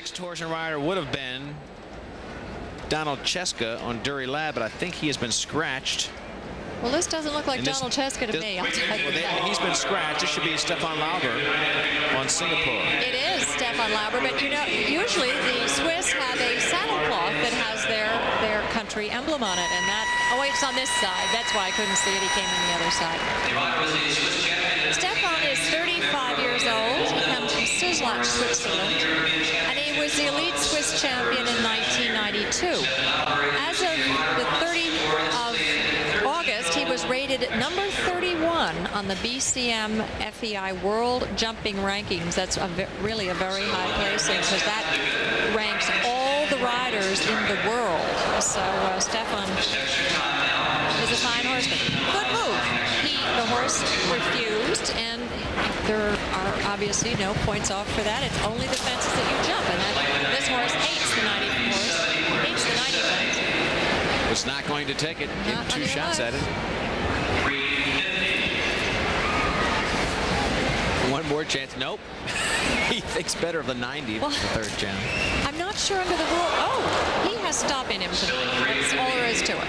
next horse and rider would have been Donald Cheska on Dury Lad, but I think he has been scratched. Well, this doesn't look like Donald Cheska to me. I'll tell you that. He's been scratched. This should be Stefan Lauber on Singapore. It is Stefan Lauber, but you know, usually the Swiss have a saddlecloth that has their country emblem on it, and that, oh wait, it's on this side. That's why I couldn't see it. He came on the other side. Stefan is 35 years old. He comes from Suzlach, Switzerland, and he was the elite Swiss champion in 1992. As of the 30th of August, he was rated number 31 on the BCM FEI World Jumping Rankings. That's really a very high placing, because that ranks all the riders in the world. So Stefan is a fine horseman. Good move. The horse refused, and there are obviously no points off for that. It's only the fences that you jump, and this horse hates the 90 horse, hates the 90 fence. Was not going to take it. Give him 2 shots at it. One more chance. Nope. He thinks better of the 90 for the third chance. I'm not sure under the rule. Oh, he has stop in him tonight. That's all there is to it.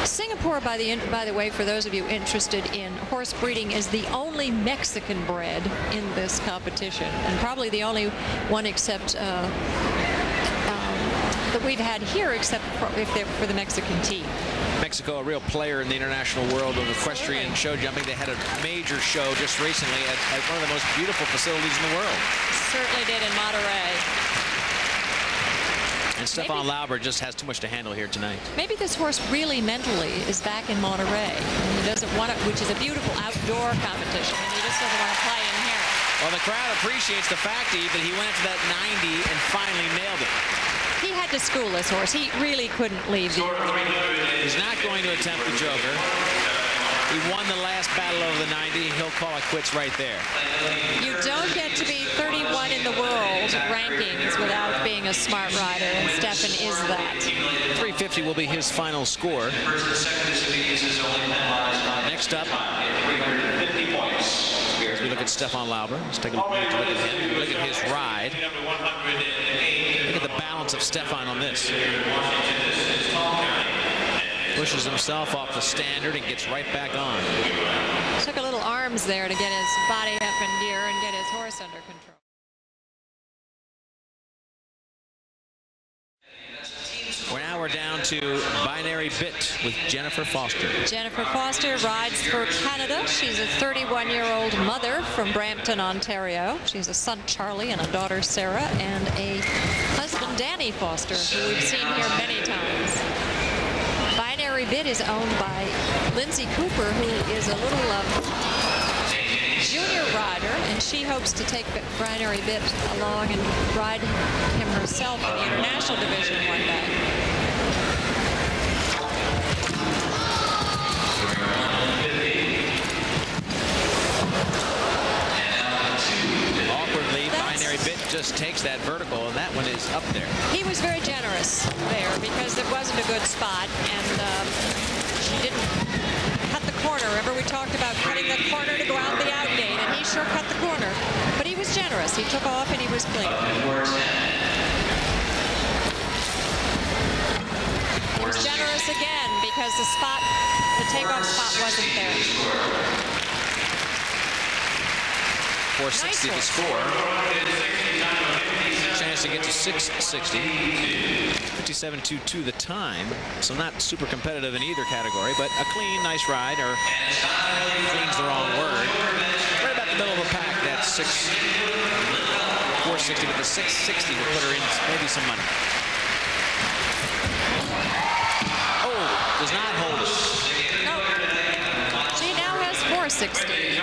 Singapore, by the way, for those of you interested in horse breeding, is the only Mexican bred in this competition, and probably the only one except that we've had here, except for the Mexican team. Mexico, a real player in the international world of equestrian show jumping. They had a major show just recently at one of the most beautiful facilities in the world. Certainly did in Monterey. And Stefan Lauber just has too much to handle here tonight. Maybe this horse really mentally is back in Monterey. And he doesn't want it, which is a beautiful outdoor competition, and he just doesn't want to play in here. Well, the crowd appreciates the fact that he went to that 90 and finally nailed it. He had to school this horse. He really couldn't leave the arena. He's not going to attempt the joker. He won the last battle over the 90. He'll call it quits right there. You don't get to be 31 in the world rankings without being a smart rider, and Stefan is that. 350 will be his final score. Next up, as we look at Stefan Lauber, let's take a look at him. Look at his ride. Look at the balance of Stefan on this. Pushes himself off the standard and gets right back on. Took a little arms there to get his body up in gear and get his horse under control. Now we're down to binary bit with Jennifer Foster. Jennifer Foster rides for Canada. She's a 31-year-old mother from Brampton, Ontario. She has a son, Charlie, and a daughter, Sarah, and a husband, Danny Foster, who we've seen here many times. Binary Bit is owned by Lindsay Cooper, who is a little junior rider, and she hopes to take Binary Bit along and ride him herself in the international division one day. Awkwardly, Binary Bit just takes that vertical, and that one is up there. He was very generous there because it wasn't a good spot, and she didn't cut the corner. Remember, we talked about cutting the corner to go out the out gate, and he sure cut the corner. But he was generous. He took off, and he was clean. He was generous again because the takeoff spot wasn't there. 460 to score. Chance to get to 660. 57.22 the time. So not super competitive in either category, but a clean, nice ride, or clean's the wrong word. Right about the middle of the pack, that's 460, but the 660 will put her in maybe some money. Oh, does not hold it. No. She now has 460.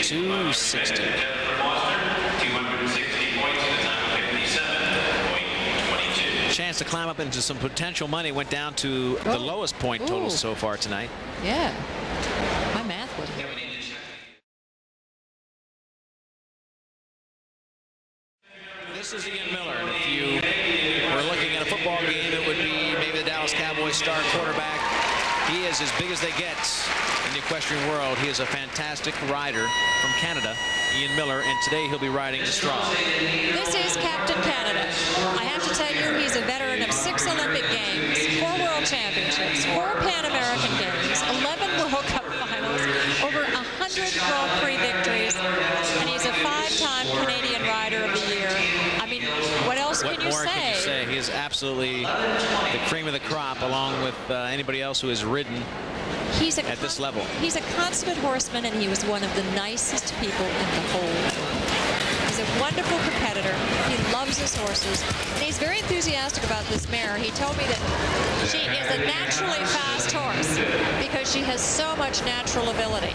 260. Chance to climb up into some potential money. Went down to the lowest point total so far tonight. Yeah. My math was good. This is Ian Millar. And if you were looking at a football game, it would be maybe the Dallas Cowboys star quarterback. He has is as big as they get in the equestrian world. He is a fantastic rider from Canada, Ian Millar, and today he'll be riding Mistral. This is Captain Canada. I have to tell you, he's a veteran of 6 Olympic Games, 4 World Championships, 4 Pan American Games, 11 World Cup finals, over 100 Grand Prix victories, and he's a 5-time Canadian Rider of the Year. I mean, what else can you say? What more can you say? He is absolutely the cream of the crop, along with anybody else who has ridden at this level. He's a consummate horseman, and he was one of the nicest people in the whole world. He's a wonderful competitor. He loves his horses, and he's very enthusiastic about this mare. He told me that she is a naturally fast horse because she has so much natural ability.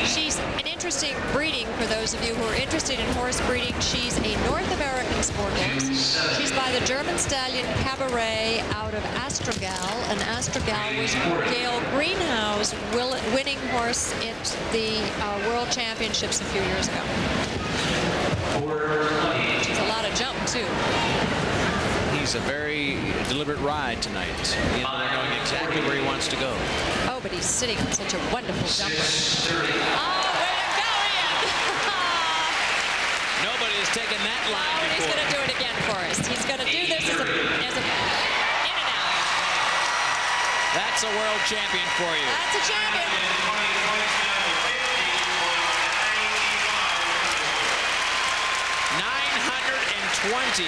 She's an interesting breeding for those of you who are interested in horse breeding. She's a North American sport horse. She's by the German stallion Cabaret out of Astragal, and Astragal was Gail Greenhow's winning horse at the World Championships a few years ago. She's a lot of jump, too. He's a very deliberate ride tonight. Ian Millar knowing exactly where he wants to go. Oh, but he's sitting on such a wonderful jumper. Oh, way to go, Ian! Nobody has taken that line before. He's going to do it again for us. He's going to do this as a in and out. That's a world champion for you. That's a champion. 920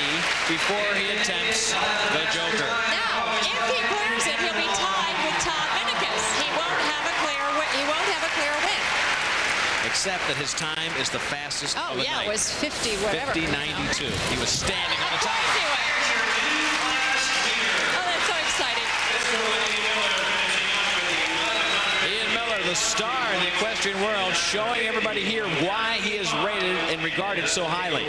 before he attempts the Joker. Now, if he clears it, he'll be tied with Tom Minicus. He won't have a clear win. Except that his time is the fastest of the night. It was 50 whatever. 50.92. He was standing on the top. Oh, that's so exciting. Ian Millar, the star in the equestrian world, showing everybody here why he is rated and regarded so highly.